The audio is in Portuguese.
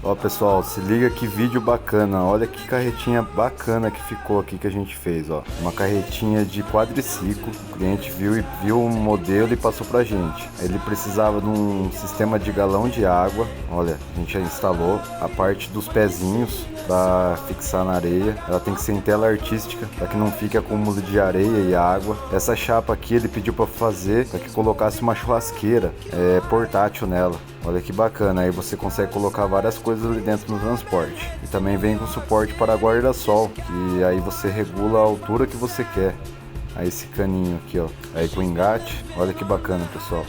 Ó, pessoal, se liga que vídeo bacana. Olha que carretinha bacana que ficou aqui que a gente fez, ó. Uma carretinha de quadriciclo. O cliente viu o modelo e passou pra gente. Ele precisava de um sistema de galão de água. Olha, a gente já instalou a parte dos pezinhos para fixar na areia. Ela tem que ser em tela artística para que não fique acúmulo de areia e água. Essa chapa aqui ele pediu para fazer para que colocasse uma churrasqueira portátil nela. Olha que bacana, aí você consegue colocar várias coisas ali dentro no transporte. E também vem com suporte para guarda-sol, que aí você regula a altura que você quer. Aí esse caninho aqui, ó, aí com engate. Olha que bacana, pessoal.